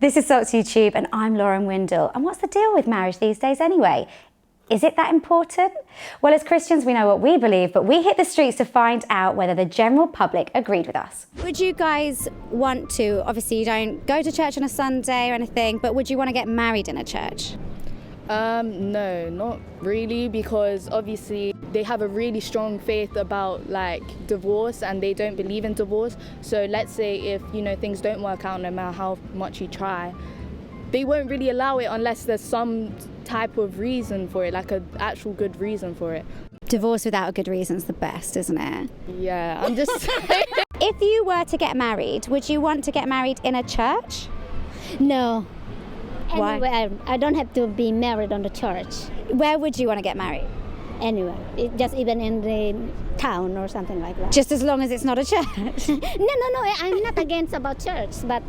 This is Salts YouTube and I'm Lauren Windle. And what's the deal with marriage these days anyway? Is it that important? Well, as Christians, we know what we believe, but we hit the streets to find out whether the general public agreed with us. Would you guys want to, obviously you don't go to church on a Sunday or anything, but would you want to get married in a church? No, not really, because obviously they have a really strong faith about like divorce and they don't believe in divorce. So let's say if, things don't work out no matter how much you try, they won't really allow it unless there's some type of reason for it, like an actual good reason for it. Divorce without a good reason is the best, isn't it? Yeah, I'm just saying. If you were to get married, would you want to get married in a church? No. Why? Anywhere. I don't have to be married on the church. Where would you want to get married? Anywhere. Just even in the town or something like that. Just as long as it's not a church? No. I'm not against about church, but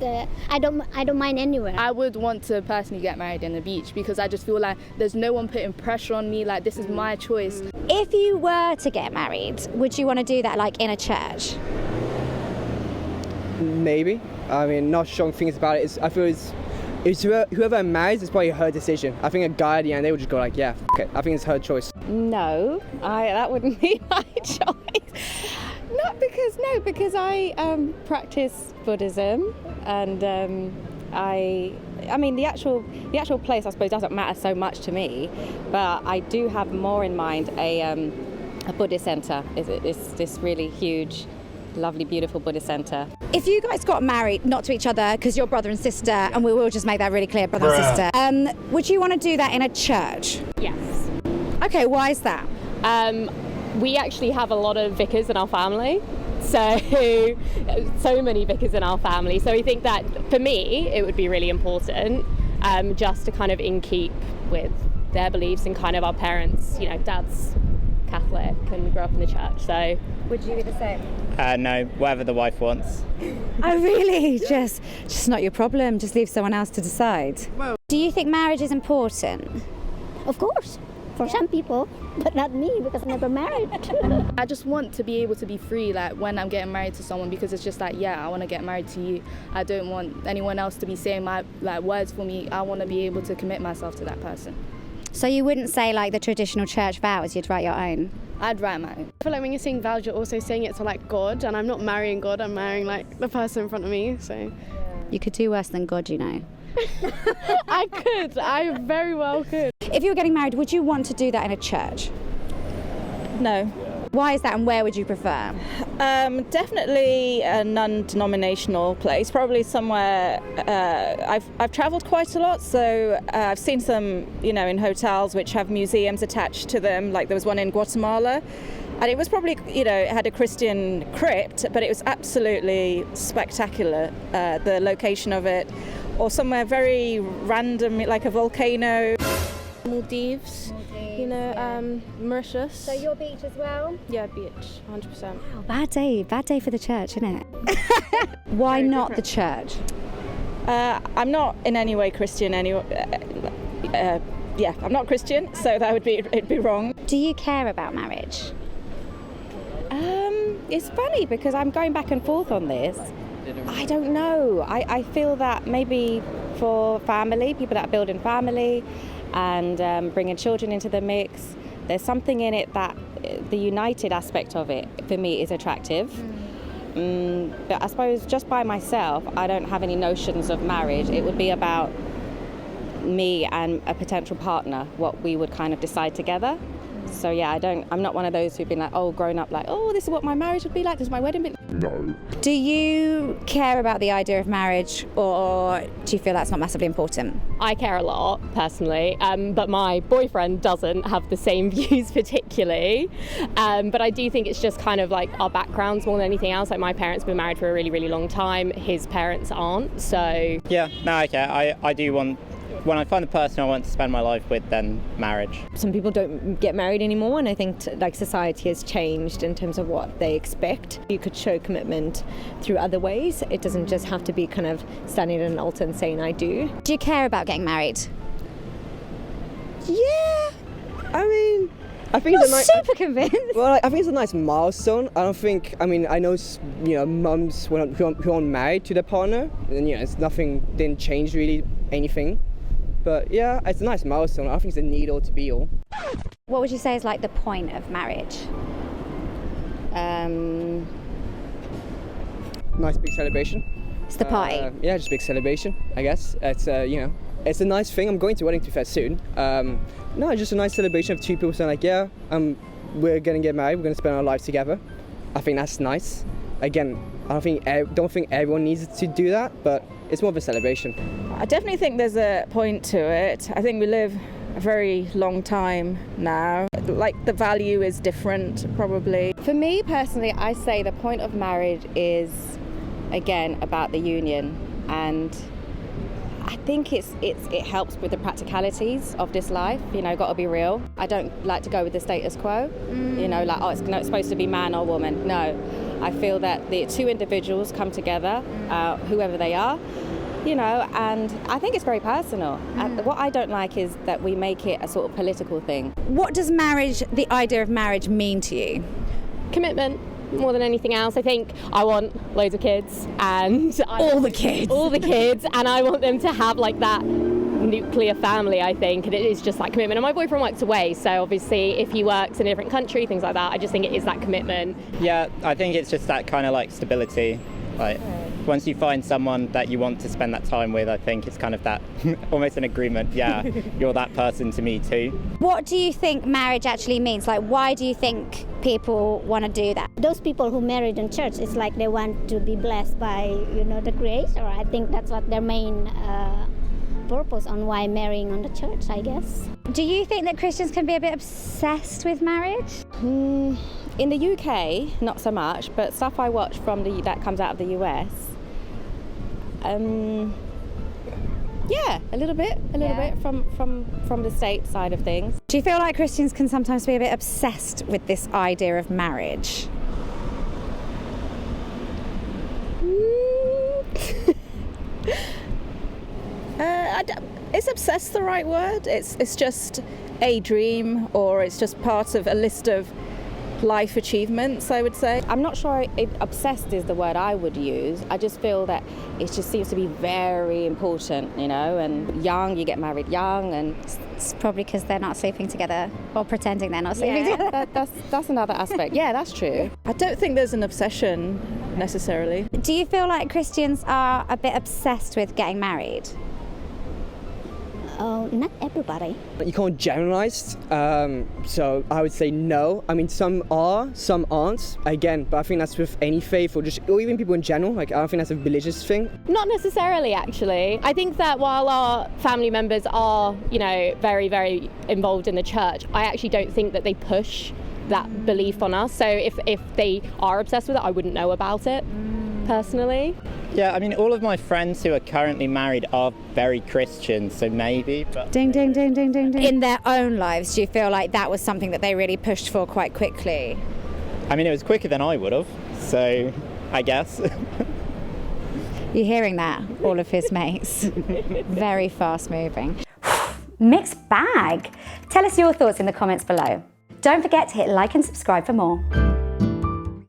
I don't mind anywhere. I would want to personally get married in the beach because I just feel like there's no one putting pressure on me. Like, this is my choice. If you were to get married, would you want to do that like in a church? Maybe. I mean, not strong things about it. I feel it's whoever marries, it's probably her decision. I think a guy at the end, they would just go like, yeah, okay. I think it's her choice. No, that wouldn't be my choice. Because I practice Buddhism, and I mean the actual place I suppose doesn't matter so much to me, but I do have more in mind a Buddhist centre. It's this really huge, lovely, beautiful Buddhist centre. If you guys got married, not to each other, because you're brother and sister, and we will just make that really clear, brother and sister, would you want to do that in a church? Yes. Okay, why is that? We actually have a lot of vicars in our family, so many vicars in our family. So we think that for me, it would be really important just to kind of in keep with their beliefs and kind of our parents, dad's Catholic and grew up in the church, so. Would you be the same? No, whatever the wife wants. Oh really? Just not your problem, just leave someone else to decide. Do you think marriage is important? Of course, for some people, but not me because I'm never married. I just want to be able to be free, like when I'm getting married to someone, because it's just like, yeah, I want to get married to you. I don't want anyone else to be saying my words for me. I want to be able to commit myself to that person. So you wouldn't say like the traditional church vows, you'd write your own? I'd write my own. I feel like when you're saying vows, you're also saying it to like God, and I'm not marrying God, I'm marrying like the person in front of me, so. You could do worse than God, I very well could. If you were getting married, would you want to do that in a church? No. Why is that, and where would you prefer? Definitely a non-denominational place, probably somewhere. I've travelled quite a lot, so I've seen some, in hotels which have museums attached to them. Like there was one in Guatemala, and it was probably, it had a Christian crypt, but it was absolutely spectacular, the location of it. Or somewhere very random, like a volcano. Maldives, Mauritius. So your beach as well? Yeah, beach, 100%. Wow, bad day for the church, isn't it? Why not the church? I'm not in any way Christian. I'm not Christian, so it'd be wrong. Do you care about marriage? It's funny because I'm going back and forth on this. I don't know. I feel that maybe for family, people that are building family and bringing children into the mix, there's something in it that the united aspect of it for me is attractive. But I suppose just by myself, I don't have any notions of marriage. It would be about me and a potential partner, what we would kind of decide together. So yeah, I'm not one of those who've been like, grown up like, this is what my marriage would be like, this is my wedding be. No. Do you care about the idea of marriage, or do you feel that's not massively important? I care a lot, personally, but my boyfriend doesn't have the same views particularly. But I do think it's just kind of like our backgrounds more than anything else. Like my parents have been married for a really, really long time. His parents aren't, so. Yeah, no, I care. I do want, when I find the person I want to spend my life with, then marriage. Some people don't get married anymore, and I think society has changed in terms of what they expect. You could show commitment through other ways. It doesn't just have to be kind of standing at an altar and saying I do. Do you care about getting married? Yeah, I mean, I think it's a nice. Super convinced. Well, I think it's a nice milestone. I don't think. I mean, I know mums who aren't married to their partner, and it's nothing. Didn't change really anything. But yeah, it's a nice milestone. I don't think it's a need all to be all. What would you say is like the point of marriage? Nice big celebration. It's the party. Yeah, just a big celebration. I guess it's it's a nice thing. I'm going to a wedding to soon. No, just a nice celebration of two people saying like, yeah, we're gonna get married. We're gonna spend our lives together. I think that's nice. Again, I don't think everyone needs to do that, but it's more of a celebration. I definitely think there's a point to it. I think we live a very long time now. Like the value is different, probably. For me personally, I say the point of marriage is, again, about the union, and I think it helps with the practicalities of this life. Got to be real. I don't like to go with the status quo. Like, it's supposed to be man or woman. No, I feel that the two individuals come together, whoever they are, and I think it's very personal. What I don't like is that we make it a sort of political thing. What does the idea of marriage mean to you? Commitment. More than anything else. I think I want loads of kids, and all the kids, and I want them to have like that nuclear family, I think, and it is just that commitment. And my boyfriend works away, so obviously if he works in a different country, things like that, I just think it is that commitment. Yeah, I think it's just that kind of like stability. Like once you find someone that you want to spend that time with, I think it's kind of that almost an agreement. Yeah, you're that person to me too. What do you think marriage actually means? Like, why do you think people want to do that? Those people who married in church, it's like they want to be blessed by, the Creator. I think that's what their main purpose on why marrying on the church, I guess. Do you think that Christians can be a bit obsessed with marriage? In the UK, not so much, but stuff I watch that comes out of the US, yeah, a little bit from the state side of things. Do you feel like Christians can sometimes be a bit obsessed with this idea of marriage? Is obsessed the right word? It's just a dream, or it's just part of a list of life achievements, I would say. I'm not sure if obsessed is the word I would use. I just feel that it just seems to be very important, and young, you get married young, and it's probably because they're not sleeping together or pretending they're not sleeping together. That's another aspect. Yeah, that's true. I don't think there's an obsession necessarily. Do you feel like Christians are a bit obsessed with getting married? Oh, not everybody. You can't generalize, so I would say no. I mean, some are, some aren't. Again, but I think that's with any faith or even people in general. Like, I don't think that's a religious thing. Not necessarily, actually. I think that while our family members are, very, very involved in the church, I actually don't think that they push that belief on us. So if they are obsessed with it, I wouldn't know about it, personally. Yeah, I mean, all of my friends who are currently married are very Christian, so maybe. But ding, ding, ding, ding, ding, ding. In their own lives, do you feel like that was something that they really pushed for quite quickly? I mean, it was quicker than I would have, so I guess. You're hearing that, all of his mates. Very fast moving. Mixed bag. Tell us your thoughts in the comments below. Don't forget to hit like and subscribe for more.